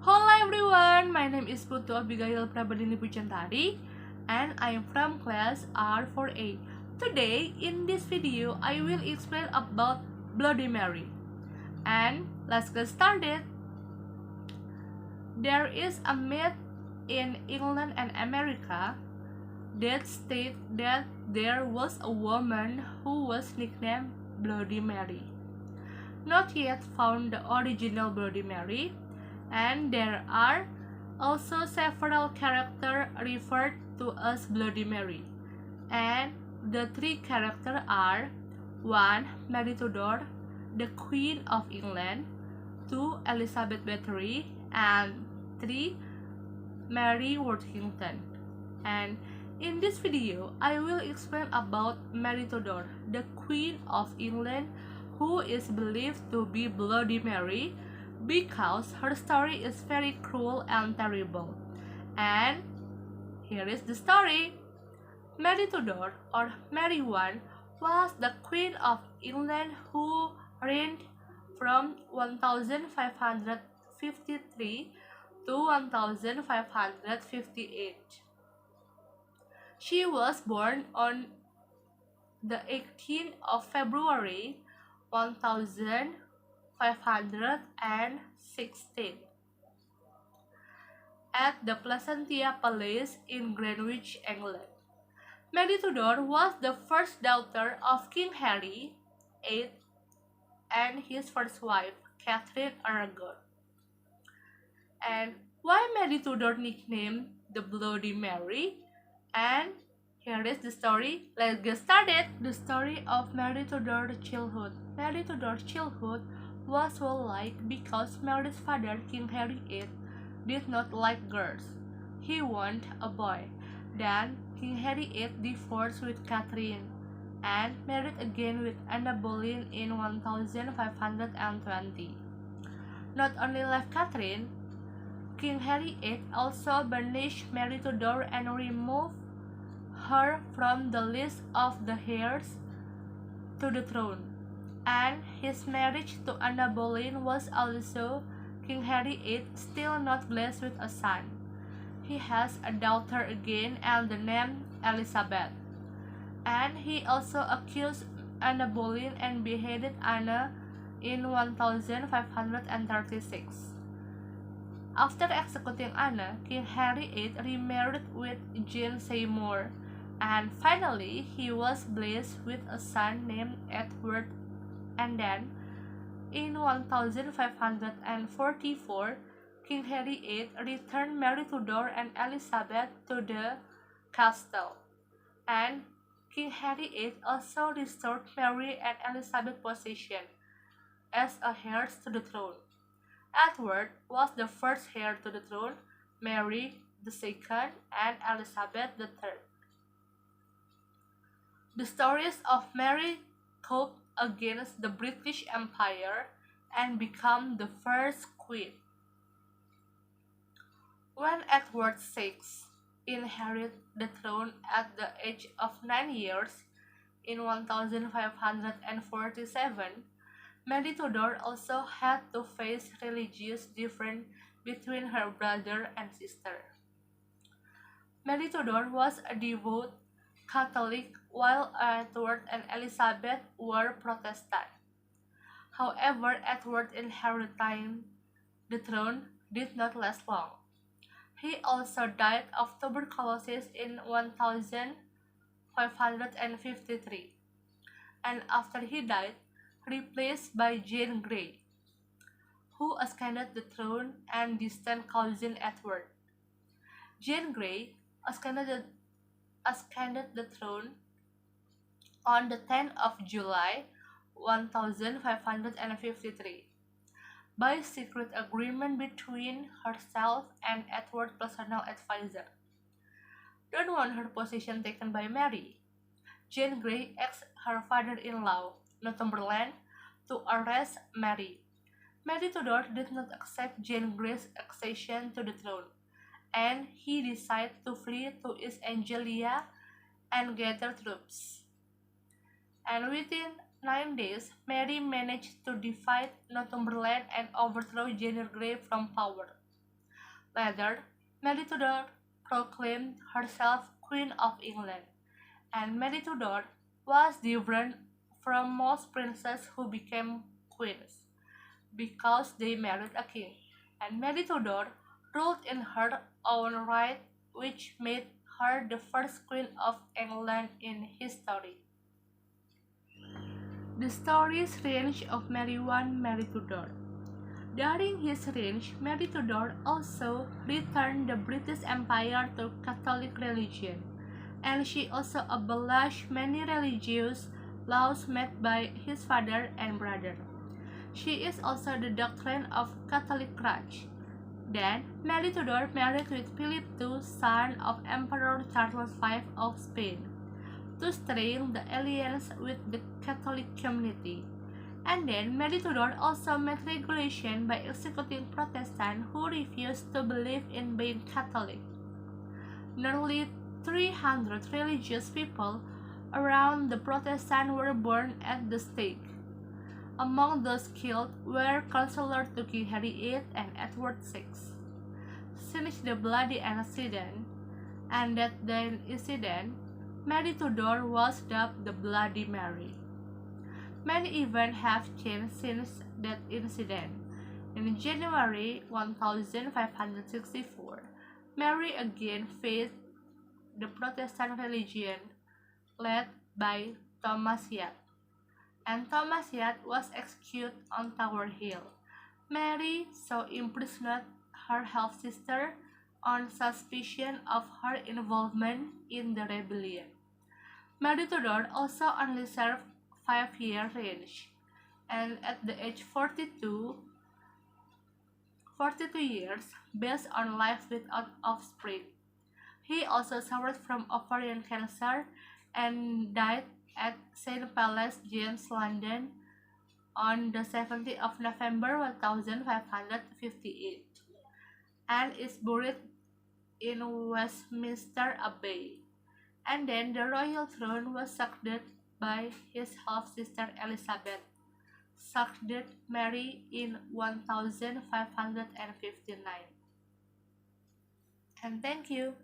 Holla everyone, my name is Putu Abigail Prabandini Pujantari and I am from class R4A. Today in this video I will explain about Bloody Mary. And let's get started. There is a myth in England and America that states that there was a woman who was nicknamed Bloody Mary. Not yet found the original Bloody Mary, and there are also several characters referred to as Bloody Mary, and the three characters are 1. Mary Tudor, the Queen of England, 2. Elizabeth Bathory, and 3. Mary Worthington. And in this video, I will explain about Mary Tudor, the Queen of England, who is believed to be Bloody Mary because her story is very cruel and terrible. And here is the story. Mary Tudor, or Mary I, was the Queen of England who reigned from 1553 to 1558. She was born on the 18th of February 1516 at the Placentia Palace in Greenwich, England. Mary Tudor was the first daughter of King Henry VIII and his first wife, Catherine Aragon. And why Mary Tudor nicknamed the Bloody Mary? And here is the story. Let's get started. The story of Mary Tudor's childhood. Mary Tudor's childhood was well-liked because Mary's father, King Henry VIII, did not like girls. He wanted a boy. Then King Henry VIII divorced with Catherine and married again with Anne Boleyn in 1520. Not only left Catherine, King Henry VIII also banished Mary Tudor and removed her from the list of the heirs to the throne, and his marriage to Anne Boleyn was also King Henry VIII still not blessed with a son. He has a daughter again and the name Elizabeth, and he also accused Anne Boleyn and beheaded Anne in 1536. After executing Anne, King Henry VIII remarried with Jane Seymour, and finally he was blessed with a son named Edward. And then, in 1544, King Henry VIII returned Mary Tudor and Elizabeth to the castle, and King Henry VIII also restored Mary and Elizabeth's position as heirs to the throne. Edward was the first heir to the throne, Mary the second, and Elizabeth the third. The stories of Mary fought against the British Empire and became the first queen. When Edward VI inherited the throne at the age of 9 years in 1547, Mary Tudor also had to face religious difference between her brother and sister. Mary Tudor was a devout Catholic while Edward and Elizabeth were Protestant. However, Edward inheriting the throne did not last long. He also died of tuberculosis in 1553, and after he died, replaced by Jane Grey, who ascended the throne and distant cousin Edward. Jane Grey ascended the throne on the 10th of July 1553 by secret agreement between herself and Edward's personal advisor. Don't want her position taken by Mary. Jane Grey asked her father-in-law, Northumberland, to arrest Mary. Mary Tudor did not accept Jane Grey's accession to the throne, and he decided to flee to East Anglia and gather troops. And within 9 days, Mary managed to defeat Northumberland and overthrow Jane Grey from power. Later, Mary Tudor proclaimed herself Queen of England, and Mary Tudor was different from most princes who became queens because they married a king, and Mary Tudor ruled in her own right, which made her the first Queen of England in history. The stories range of Mary I Mary Tudor. During his reign, Mary Tudor also returned the British Empire to Catholic religion, and she also abolished many religious laws made by his father and brother. She is also the doctrine of Catholic Church. Then, Mary Tudor married with Philip II, son of Emperor Charles V of Spain, to strengthen the alliance with the Catholic community. And then, Mary Tudor also made regulation by executing Protestants who refused to believe in being Catholic. Nearly 300 religious people around the Protestants were burned at the stake. Among those killed were Councillor to King Henry VIII and Edward VI. Since the bloody incident, and that then incident, Mary Tudor was dubbed the Bloody Mary. Many events have changed since that incident. In January 1564, Mary again faced the Protestant religion led by Thomas Yat, and Thomas Yat was executed on Tower Hill. Mary so imprisoned her half-sister on suspicion of her involvement in the rebellion. Mary Tudor also only served 5-year reign, and at the age 42 years, based on life without offspring. He also suffered from ovarian cancer and died at St. Paul's, James, London on the 17th of November 1558, and is buried in Westminster Abbey. And then the royal throne was succeeded by his half-sister Elizabeth, succeeded Mary in 1559. And thank you.